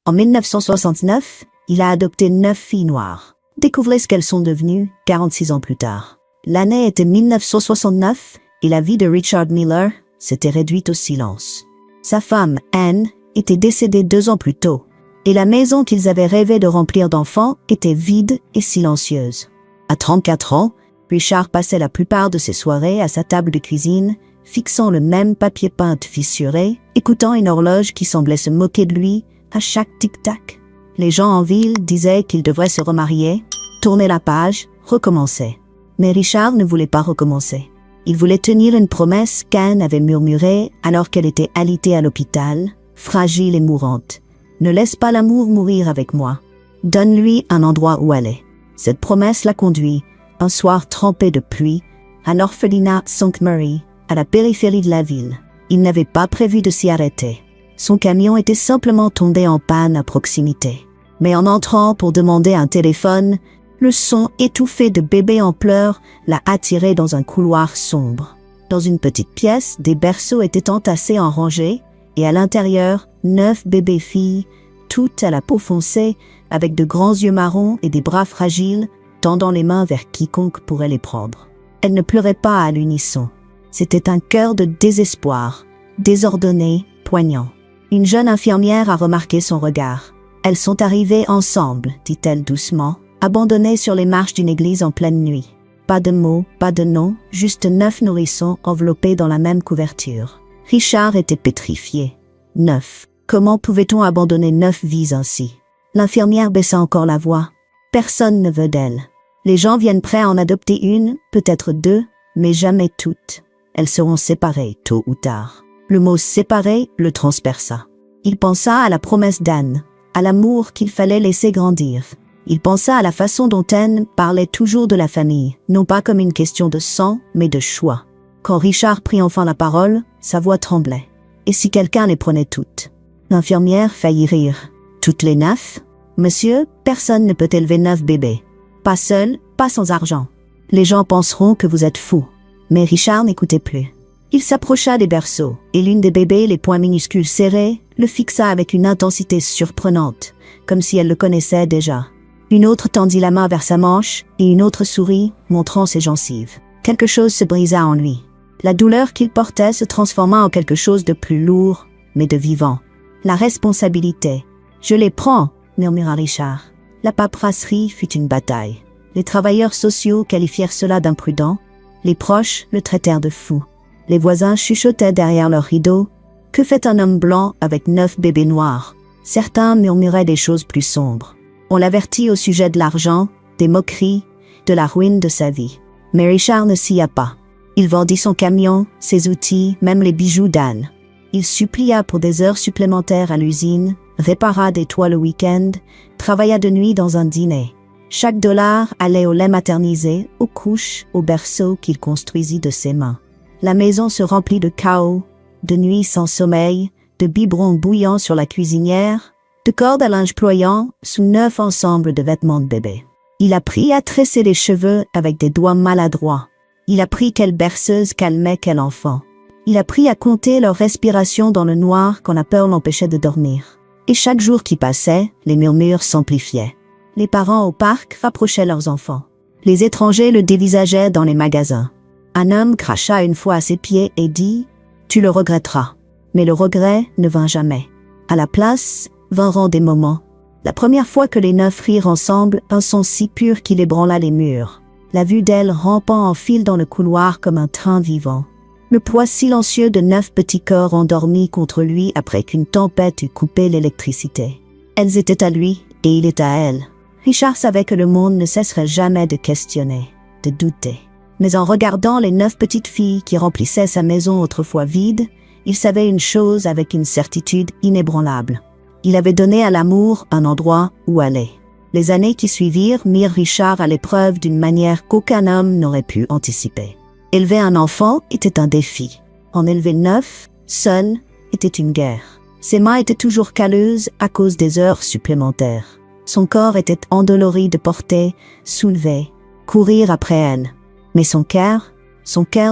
En 1969, il a adopté 9 filles noires. Découvrez ce qu'elles sont devenues 46 ans plus tard. L'année était 1969 et la vie de Richard Miller s'était réduite au silence. Sa femme, Anne, était décédée 2 ans plus tôt et la maison qu'ils avaient rêvé de remplir d'enfants était vide et silencieuse. À 34 ans, Richard passait la plupart de ses soirées à sa table de cuisine, fixant le même papier peint fissuré, écoutant une horloge qui semblait se moquer de lui à chaque tic-tac. Les gens en ville disaient qu'il devrait se remarier, tourner la page, recommencer. Mais Richard ne voulait pas recommencer. Il voulait tenir une promesse qu'Anne avait murmurée alors qu'elle était alitée à l'hôpital, fragile et mourante. « Ne laisse pas l'amour mourir avec moi. Donne-lui un endroit où aller. » Cette promesse l'a conduit, un soir trempé de pluie, à l'orphelinat St. Mary, à la périphérie de la ville. Il n'avait pas prévu de s'y arrêter. Son camion était simplement tombé en panne à proximité. Mais en entrant pour demander un téléphone, le son étouffé de bébés en pleurs l'a attiré dans un couloir sombre. Dans une petite pièce, des berceaux étaient entassés en rangées, et à l'intérieur, 9 bébés filles, toutes à la peau foncée, avec de grands yeux marrons et des bras fragiles, tendant les mains vers quiconque pourrait les prendre. Elles ne pleuraient pas à l'unisson. C'était un chœur de désespoir, désordonné, poignant. Une jeune infirmière a remarqué son regard. « Elles sont arrivées ensemble, dit-elle doucement, abandonnées sur les marches d'une église en pleine nuit. Pas de mots, pas de nom, juste 9 nourrissons enveloppés dans la même couverture. » Richard était pétrifié. 9. Comment pouvait-on abandonner 9 vies ainsi? L'infirmière baissa encore la voix. Personne ne veut d'elle. Les gens viennent prêts à en adopter une, peut-être 2, mais jamais toutes. Elles seront séparées, tôt ou tard. Le mot « séparer » le transperça. Il pensa à la promesse d'Anne, à l'amour qu'il fallait laisser grandir. Il pensa à la façon dont Anne parlait toujours de la famille, non pas comme une question de sang, mais de choix. Quand Richard prit enfin la parole, sa voix tremblait. Et si quelqu'un les prenait toutes? L'infirmière faillit rire. Toutes les 9? Monsieur, personne ne peut élever 9 bébés. Pas seul, pas sans argent. Les gens penseront que vous êtes fou. Mais Richard n'écoutait plus. Il s'approcha des berceaux, et l'une des bébés, les poings minuscules serrés, le fixa avec une intensité surprenante, comme si elle le connaissait déjà. Une autre tendit la main vers sa manche, et une autre sourit, montrant ses gencives. Quelque chose se brisa en lui. La douleur qu'il portait se transforma en quelque chose de plus lourd, mais de vivant. La responsabilité. « Je les prends !» murmura Richard. La paperasserie fut une bataille. Les travailleurs sociaux qualifièrent cela d'imprudent. Les proches le traitèrent de fou. Les voisins chuchotaient derrière leurs rideaux. « Que fait un homme blanc avec 9 bébés noirs ?» Certains murmuraient des choses plus sombres. On l'avertit au sujet de l'argent, des moqueries, de la ruine de sa vie. Mais Richard ne s'y pas. Il vendit son camion, ses outils, même les bijoux d'Anne. Il supplia pour des heures supplémentaires à l'usine, répara des toits le week-end, travailla de nuit dans un dîner. Chaque dollar allait au lait maternisé, aux couches, au berceau qu'il construisit de ses mains. La maison se remplit de chaos, de nuits sans sommeil, de biberons bouillants sur la cuisinière, de cordes à linge ployant sous 9 ensembles de vêtements de bébé. Il apprit à tresser les cheveux avec des doigts maladroits. Il apprit quelle berceuse calmait quel enfant. Il apprit à compter leur respiration dans le noir quand la peur l'empêchait de dormir. Et chaque jour qui passait, les murmures s'amplifiaient. Les parents au parc rapprochaient leurs enfants. Les étrangers le dévisageaient dans les magasins. Un homme cracha une fois à ses pieds et dit « Tu le regretteras ». Mais le regret ne vint jamais. À la place, vinrent des moments. La première fois que les 9 rirent ensemble, un son si pur qu'il ébranla les murs. La vue d'elles rampant en file dans le couloir comme un train vivant. Le poids silencieux de 9 petits corps endormis contre lui après qu'une tempête eût coupé l'électricité. Elles étaient à lui et il était à elles. Richard savait que le monde ne cesserait jamais de questionner, de douter. Mais en regardant les 9 petites filles qui remplissaient sa maison autrefois vide, il savait une chose avec une certitude inébranlable. Il avait donné à l'amour un endroit où aller. Les années qui suivirent mirent Richard à l'épreuve d'une manière qu'aucun homme n'aurait pu anticiper. Élever un enfant était un défi. En élever 9, seul, était une guerre. Ses mains étaient toujours calleuses à cause des heures supplémentaires. Son corps était endolori de porter, soulever, courir après elle. Mais son cœur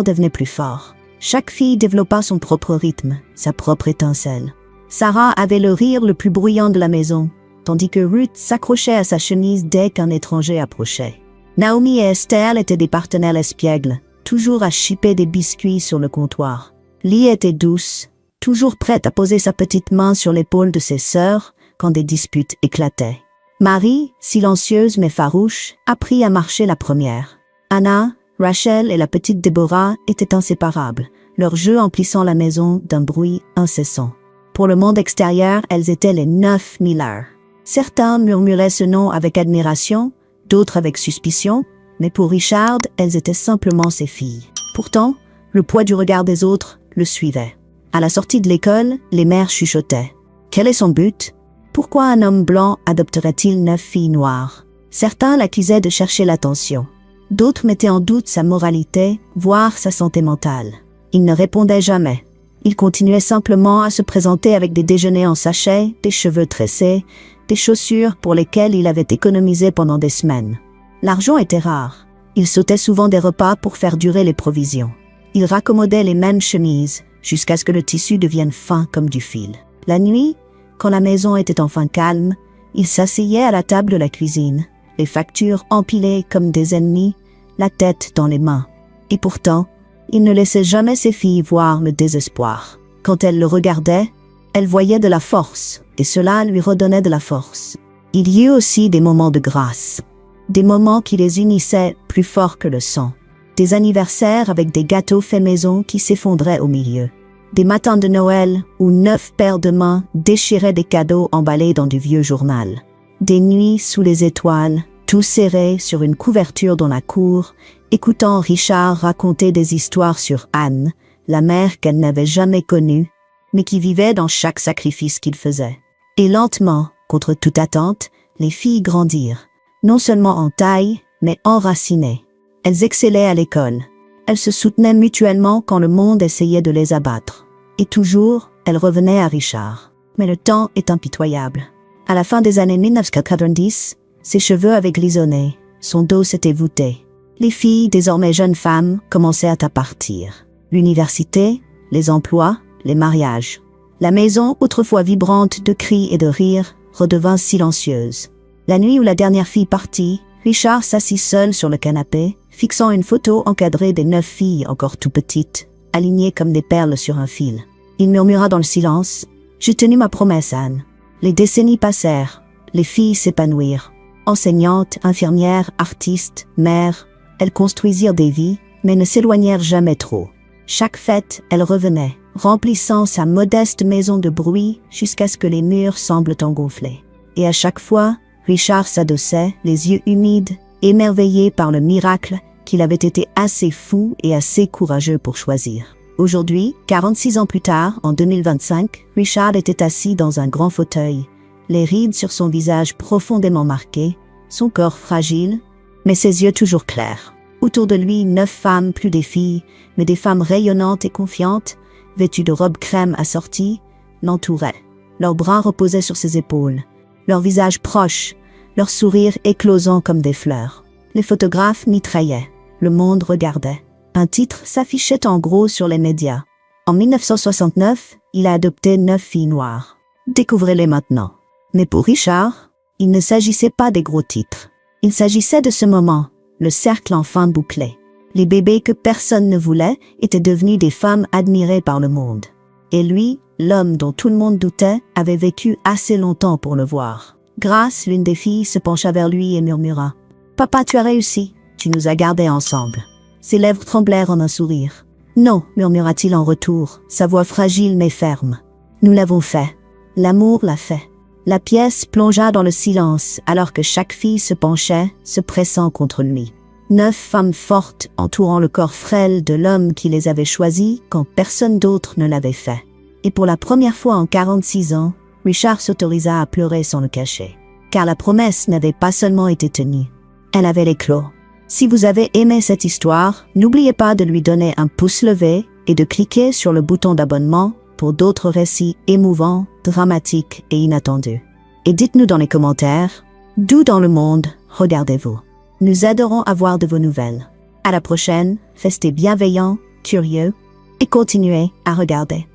devenait plus fort. Chaque fille développa son propre rythme, sa propre étincelle. Sarah avait le rire le plus bruyant de la maison, tandis que Ruth s'accrochait à sa chemise dès qu'un étranger approchait. Naomi et Esther étaient des partenaires espiègles, toujours à chipper des biscuits sur le comptoir. Lee était douce, toujours prête à poser sa petite main sur l'épaule de ses sœurs quand des disputes éclataient. Marie, silencieuse mais farouche, apprit à marcher la première. Anna, Rachel et la petite Déborah étaient inséparables, leur jeu emplissant la maison d'un bruit incessant. Pour le monde extérieur, elles étaient les 9 Miller. Certains murmuraient ce nom avec admiration, d'autres avec suspicion, mais pour Richard, elles étaient simplement ses filles. Pourtant, le poids du regard des autres le suivait. À la sortie de l'école, les mères chuchotaient. Quel est son but? Pourquoi un homme blanc adopterait-il 9 filles noires? Certains l'accusaient de chercher l'attention. D'autres mettaient en doute sa moralité, voire sa santé mentale. Il ne répondait jamais. Il continuait simplement à se présenter avec des déjeuners en sachet, des cheveux tressés, des chaussures pour lesquelles il avait économisé pendant des semaines. L'argent était rare. Il sautait souvent des repas pour faire durer les provisions. Il raccommodait les mêmes chemises, jusqu'à ce que le tissu devienne fin comme du fil. La nuit, quand la maison était enfin calme, il s'asseyait à la table de la cuisine, les factures empilées comme des ennemis, la tête dans les mains. Et pourtant, il ne laissait jamais ses filles voir le désespoir. Quand elles le regardaient, elles voyaient de la force, et cela lui redonnait de la force. Il y eut aussi des moments de grâce, des moments qui les unissaient plus fort que le sang. Des anniversaires avec des gâteaux faits maison qui s'effondraient au milieu. Des matins de Noël où 9 paires de mains déchiraient des cadeaux emballés dans du vieux journal. Des nuits sous les étoiles, tout serrés sur une couverture dans la cour, écoutant Richard raconter des histoires sur Anne, la mère qu'elle n'avait jamais connue, mais qui vivait dans chaque sacrifice qu'il faisait. Et lentement, contre toute attente, les filles grandirent, non seulement en taille, mais enracinées. Elles excellaient à l'école. Elles se soutenaient mutuellement quand le monde essayait de les abattre. Et toujours, elles revenaient à Richard. Mais le temps est impitoyable. À la fin des années 1990, ses cheveux avaient grisonné, son dos s'était voûté. Les filles, désormais jeunes femmes, commençaient à partir. L'université, les emplois, les mariages. La maison, autrefois vibrante de cris et de rires, redevint silencieuse. La nuit où la dernière fille partit, Richard s'assit seul sur le canapé, fixant une photo encadrée des 9 filles encore tout petites, alignées comme des perles sur un fil. Il murmura dans le silence, « J'ai tenu ma promesse, Anne. » Les décennies passèrent, les filles s'épanouirent. Enseignantes, infirmières, artistes, mères, elles construisirent des vies, mais ne s'éloignèrent jamais trop. Chaque fête, elles revenaient, remplissant sa modeste maison de bruit jusqu'à ce que les murs semblent engoufflés. Et à chaque fois, Richard s'adossait, les yeux humides, émerveillé par le miracle qu'il avait été assez fou et assez courageux pour choisir. Aujourd'hui, 46 ans plus tard, en 2025, Richard était assis dans un grand fauteuil, les rides sur son visage profondément marquées, son corps fragile, mais ses yeux toujours clairs. Autour de lui, 9 femmes, plus des filles, mais des femmes rayonnantes et confiantes, vêtues de robes crème assorties, l'entouraient. Leurs bras reposaient sur ses épaules, leurs visages proches, leurs sourires éclosant comme des fleurs. Les photographes mitraillaient. Le monde regardait. Un titre s'affichait en gros sur les médias. En 1969, il a adopté 9 filles noires. Découvrez-les maintenant. Mais pour Richard, il ne s'agissait pas des gros titres. Il s'agissait de ce moment, le cercle enfin bouclé. Les bébés que personne ne voulait étaient devenus des femmes admirées par le monde. Et lui, l'homme dont tout le monde doutait, avait vécu assez longtemps pour le voir. Grâce, l'une des filles se pencha vers lui et murmura « Papa, tu as réussi, tu nous as gardés ensemble. » Ses lèvres tremblèrent en un sourire. « Non, murmura-t-il en retour, sa voix fragile mais ferme. Nous l'avons fait. L'amour l'a fait. » La pièce plongea dans le silence alors que chaque fille se penchait, se pressant contre lui. 9 femmes fortes entourant le corps frêle de l'homme qui les avait choisies quand personne d'autre ne l'avait fait. Et pour la première fois en 46 ans, Richard s'autorisa à pleurer sans le cacher. Car la promesse n'avait pas seulement été tenue, elle avait éclos. Si vous avez aimé cette histoire, n'oubliez pas de lui donner un pouce levé et de cliquer sur le bouton d'abonnement pour d'autres récits émouvants, dramatiques et inattendus. Et dites-nous dans les commentaires, d'où dans le monde regardez-vous? Nous adorons avoir de vos nouvelles. À la prochaine, restez bienveillants, curieux et continuez à regarder.